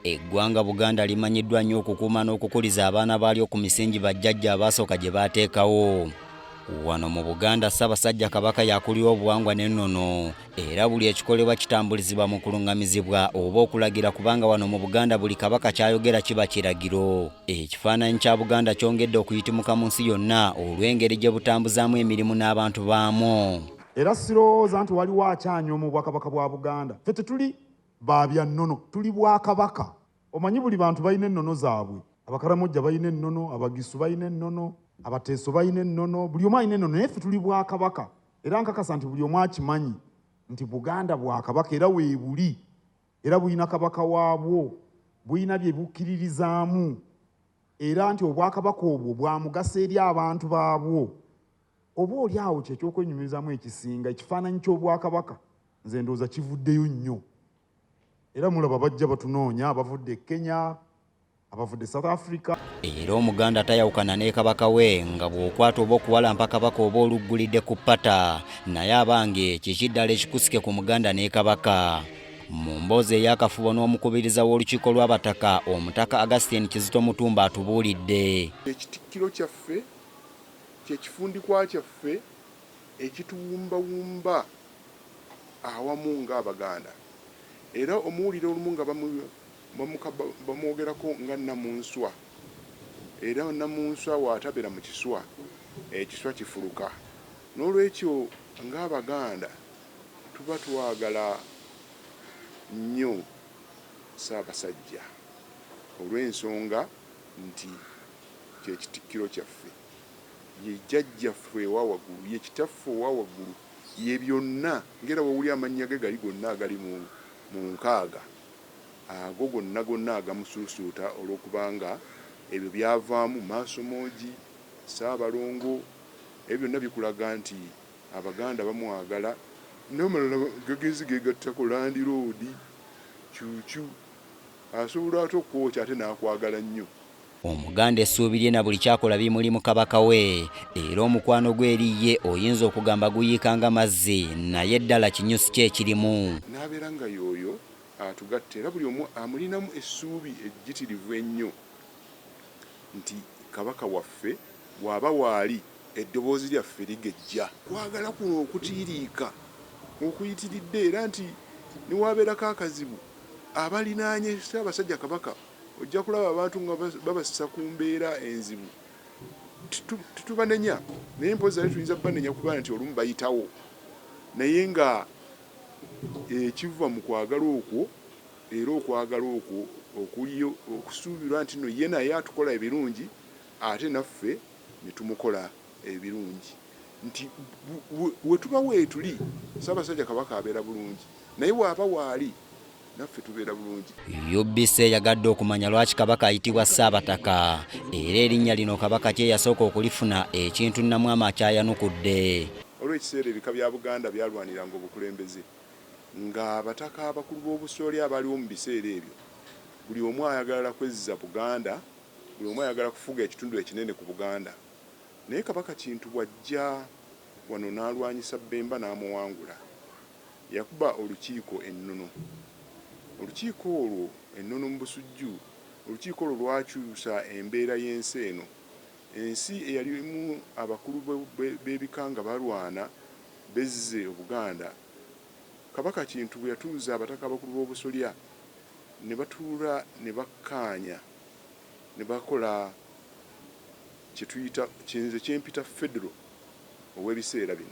Eggwanga Buganda limanyiddwa nnyo okukuuma n'okukuliza abaana baalyo ku misingi bajjajja abasooka gye baateekawo. Wano mu Buganda Ssaabasajja Kabaka yakulira obuwangwa n'ennono era buli ekikolebwa kitambulizibwa mu kulungamizibwa oba okulagira, kubanga wano mu Buganda buli kabaka ky'ayogera kiba kiragiro. Ekifaananyi kya Buganda kyongedde okuyitimuka mu nsi yonna olw'engeri gye butambuzaamu emirimu n'abantu baamu. Era sirowooza nti waliwo akyanya mu Bwakabaka bwa Buganda. Ffe tetuli baabya nnono, tuli Bwakabaka. Omanyi buli bantu balina ennono zaabwe. Abakaramojja balina ennono, Abagisu balina ennono, Abateeso balina ennono, buli omu alina ennono, naye ffe tuli Bwakabaka. Era nkakasa nti buli omu akimanyi nti Buganda Bwakabaka era weebuli. Era bulina kabaka waabwo, bulina bye bukkiririzaamu. Era nti Obwakabaka obwo bwa mugaso eri abantu baabwo. Oba oli awo ky'ekyokwenyumirizaamu ekisinga, ekifaananyi ky'Obwakabaka nze ndowooza kivuddeyo nnyo. Era mulaba bajja batunoonya, abavudde Kenya, abavudde South Africa. Era Omuganda tayawukana ne kabaka we nga bw'okwata oba okuwalampa kabaka oba oluggulidde ku ppata, naye abange kiki ddala ekikusike ku Muganda ne kabaka. Mu mboozi ey'akafubo n'omukubiriza w'olukiiko lw'abataka, Omutaka Augustine Kizito Mutumba atubuulidde. Ekitikkiro kyaffe kyekifundikwa kyaffe ekituwumbawumba awamu ng'Abaganda. Era omuwulire olumu nga bamwogerako nga Namunswa. Era Namunswa waatabeera mu kiswa, ekiswa kifuluka. N'olwekyo ng'Abaganda tuba twagala nnyo Ssaabasajja olw'ensonga nti kyekitikkiro kyaffe, ye jjajjaffe ewa waggulu, ye kitaffe owa waggulu, ye byonna. Ngera wawuli amannya ge gali gonna agali mu nkaaga, ago gonna agamusuusuuta olw'okubanga ebyo byavaamu Maasomoogi, Ssaabalongo, ebyo byonna bikulaga nti Abaganda bamwagala. N'amalala gagezi gegattako Landiroodi, Cuucu, asobola ate okwokya ate n'akwagala nnyo. Omuganda essuubi lye na buli kyakola bimuli mu kabaka we, era omukwano gwe eri ye oyinza okugamba guyiika nga mazzi, naye ddala kinyusi ki ekirimu. N'abeera nga y'oyo atugatte, era buli omu amulinamu essuubi ejjitirivu ennyo nti kabaka waffe bw'aba waali eddoboozi lyaffe ligejja. Kwagala kuno okutiiriika okuyitiridde, era nti ne waabeerako akazibu abalinaanye Ssaabasajja Kabaka ojja kulaba abantu nga babassa ku mbeera enzibu. Tutubanenya, naye mpozi ali tuyinza kubanenya kubanga nti olumu bayitawo, naye nga ekiva mu kwagala okwo, era okwagala okwo okuliyo okusuubirwa nti no ye naye atukola ebirungi ate naffe ne tumukola ebirungi, nti we tuba weetuli Ssaabasajja Kabaka abeera bulungi, naye bw'aba waali naffe tubeera bulungi. UBC yagadde okumanya lwaki kabaka ayitibwa Ssaabataka, era erinnya lino kabaka kye yasooka okulifuna ekintu Namwama akyayanukudde. Olw'ekiseera ebika bya Buganda byalwaniranga obukulembeze, ng'abataka abakulu b'obusolya abaliwo mu biseera ebyo buli omu ayagala kwezza Buganda, buli omu ayagala kufuga ekitundu ekinene ku Buganda. Naye kabaka Kintu bw'ajja wano n'alwanyisa Bemba n'amuwangula, yakuba olukiiko ennono. Olukiiko olwo ennono mu Busujju, olukiiko olwo lwakyusa embeera y'ensi eno. Ensi eyalimu abakulu b'ebika nga balwana bezze Obuganda. Kabaka Kintu bwe yatuuza abataka abakulu b'obusolya ne batuula ne bakkaanya ne bakola kye tuyita kyempita federo ow'ebiseera bino,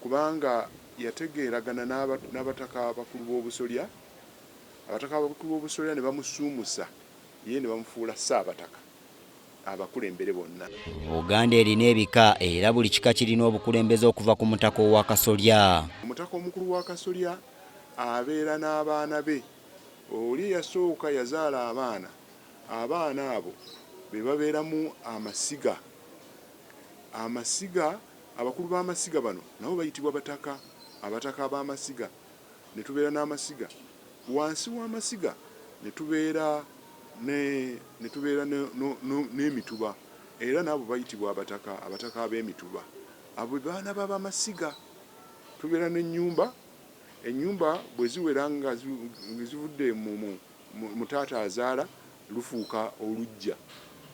kubanga yategeeragana n'abataka abakulu b'obusolya. Abataka abakulu b'obusolya ne bamusuumusa, ye ne bamufuula Ssaabataka abakulembere bonna. Buganda erina ebika era buli kika kirina obukulembeze okuva ku mutaka owa Kasolya. Omutaka omukulu wa Kasolya abeera n'abaana be. Oli eyasooka yazaala abaana abo be babeeramu amasiga. Abakulu b'amasiga bano nabo bayitibwa bataka, abataka b'amasiga. Ne tubeera n'amasiga. Wansi w'amasiga ne tubeera n'emituba, era nabo bayitibwa abataka ab'emituba. Abo baana b'amasiga. Tubeera n'ennyumba bwe ziwera nga zivudde mu mutaata azaala lufuuka olujja,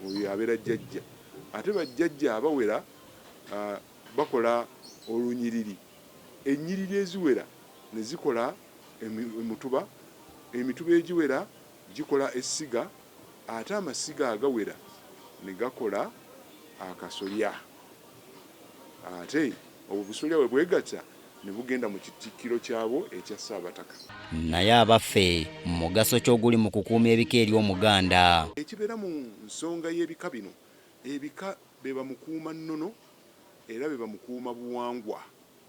oyo abeera jjajja. Ate bajjajja abawera bakola olunyiriri, ennyiriri eziwera ne zikola emituba, emituba egiwera gikola essiga, ate amasiga agawera ne gakola akasolya. Ate obwo busolya bwe bwegatta ne bugenda mu kitikkiro kyabo ekya Ssaabataka. Naye abaffe mugaso ky'oguli mu kukuuma ebika eri Omuganda. Ekibeera mu nsonga y'ebika bino, ebika be bamukuuma nnono era be bamukuuma buwangwa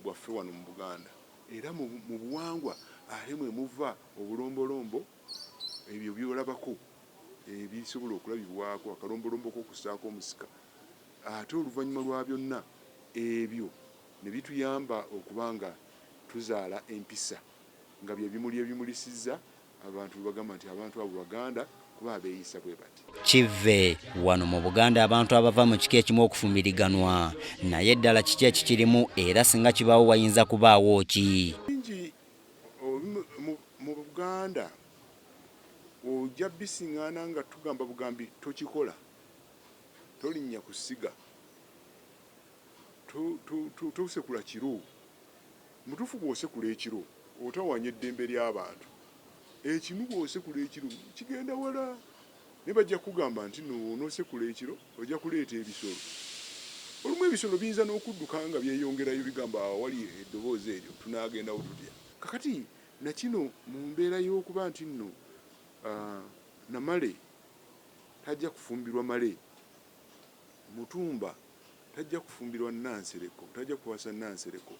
bwaffe wano mu Buganda. Era mu buwangwa ate mwe muva obulombolombo, ebyo byolabako ebisobola okulabibwako, akalombolombo k'okussaako omusika. Ate oluvannyuma lwa byonna ebyo ne bituyamba okuba nga tuzaala empisa, nga bye bimuli ebimulisizza abantu bagamba nti abantu abo Baganda kuba abeeyisa bwe bati. Kive wano mu Buganda abantu abava mu kika ekimu okufumiriganwa, naye ddala kiki ekikirimu era singa kibaawo wayinza kubaawo ki? Mu Buganda ojja bisiŋŋaana nga tugamba bugambi tokikola, tolinnya ku ssiga, tosekula kiro. Mutuufu bw'osekula ekiro otawanya eddembe ly'abantu. Ekimu bw'osekula ekiro kigenda wala. Ne bajja kugamba nti n'osekula ekiro ojja kuleeta ebisolo. Olumu ebisolo biyinza n'okudduka nga byeyongerayo bigamba awali eddoboozi eryo tunaagendawo tutya. Kakati na kino mu mbeera y'okuba nti nno na male tajja kufumbirwa male, Mutumba tajja kufumbirwa Nansereko, tajja kuwasa Nansereko,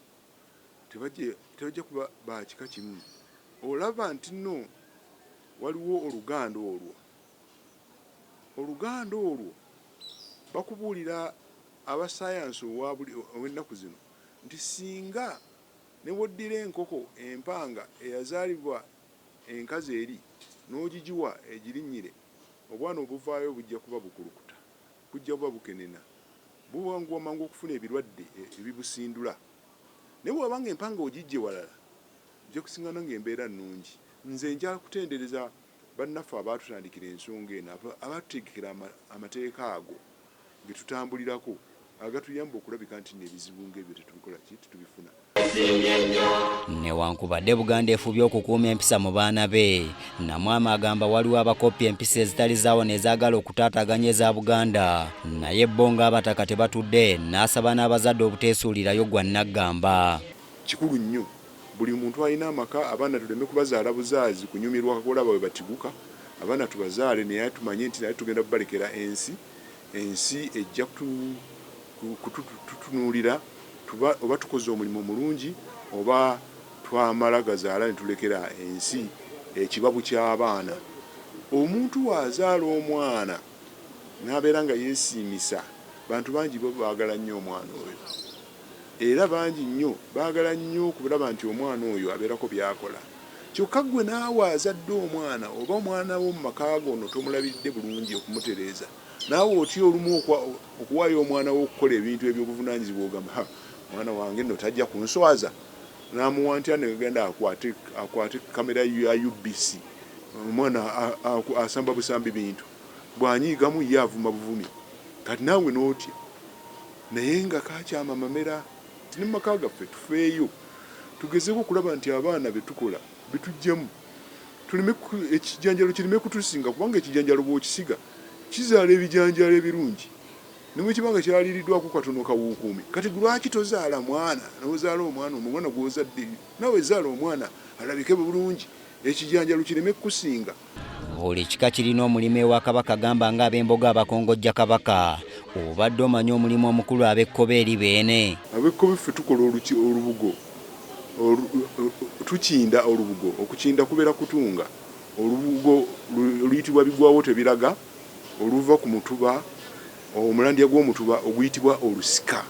tebajja kuba ba kika kimu. Olaba nti nno waliwo oluganda olwo. Oluganda olwo bakubuulira abasayansi ow'ennaku zino nti singa ne woddira enkoko empanga eyazaalibwa enkazi eri n'ogigiwa egirinnyire, obwana obuvaayo bujja kuba bukulukuta, bujja kuba bukenena, buwanguwa mangu okufuna ebirwadde ebibusindula. Naye bw'obanga empanga ogijje walala ojja kusiŋŋaana ng'embeera nnungi. Nze nja kutendereza bannaffe abaatutandikira ensonga eno, abaatutegekera amateeka ago ge tutambulirako, agatuyamba okulabika nti n'ebizibu ng'ebyo tetubikola ki, tetubifuna. Newankubadde Buganda efubye okukuuma empisa mu baana be, Namwama agamba waliwo abakopya empisa ezitali zaawo nezaagala okutaataganya eza Buganda, naye bo ng'abataka tebatudde, n'asaba n'abazadde obuteesuulirayo gwa Naggamba. Kikulu nnyo buli muntu alina amaka, abaana tuleme kubazaala buzaazi kunyumirwa kakola bawe batiguka. Abaana tubazaale naye tumanye nti naye tugenda kubalekera ensi ejja kututunuulira oba tukoze omulimu mulungi oba twamala gazaala ne tulekera ensi ekibabu ky'abaana. Omuntu waazaala omwana n'abeera nga yeesiimisa, bantu bangi bo baagala nnyo omwana oyo, era bangi nnyo baagala nnyo okulaba nti omwana oyo abeerako by'akola. Kyokka ggwe naawe azadde omwana oba omwana wo mu maka gono tomulabidde bulungi okumutereeza, naawe otya olumu okuwaayo omwana wo okukola ebintu ebyobuvunaanyizibwa, ogamba mwana wange nno tajja kunswaza, n'amuwa ntya negenda akwate kamera ya UBC, omwana asamba busambi bintu, bw'anyiigamu ye avuma buvumi. Kati naawe n'otya. Naye nga kakyama mamera nti ne mu maka gaffe tufeeyo, tugezeeko okulaba nti abaana be tukola bituggyemu, ekijanjalo kireme kutusinga, kubanga ekijanjalo bw'okisiga kizaala ebijanjalo ebirungi. Nimwe kibanga kyaliriddwako katono kawuukuumi. Kati lwaki tozaala mwana n'ozaala omwana gw'ozadde, nawe zaala omwana alabike bulungi, ekijanjalo kireme kukusinga. Buli kika kirina omulimu ewa Kabaka gamba ng'ab'embogo abakongojja Kabaka. Obadde omanyi omulimu omukulu ab'ekkobe eri beene. Ab'ekkobe ffe tukola olubugo, tukinda olubugo. Okukinda kubeera kutunga. Olubugo luyitibwa bigwawo tebiraga, oluva ku mutuba, omulandya gw'omutuba oguyitibwa olusika.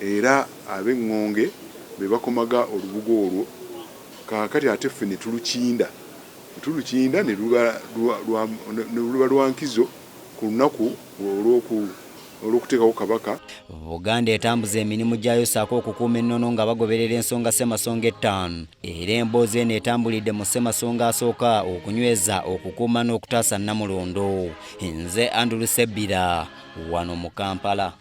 Era ab'eŋŋonge be bakomaga olubugo olwo. Kaakati ate ffe ne tulukinda ne luba lwa nkizo ku lunaku olw'okuteekawo kabaka. Buganda etambuza emirimu gyayo ssaako okukuuma ennono nga bagoberera ensonga Ssemasonga 5 era emboozi eno etambulidde mu Ssemasonga asooka okunyweza okukuuma n'okutaasa Nnamulondo. Nze Andrew Sebbira wano mu Kampala.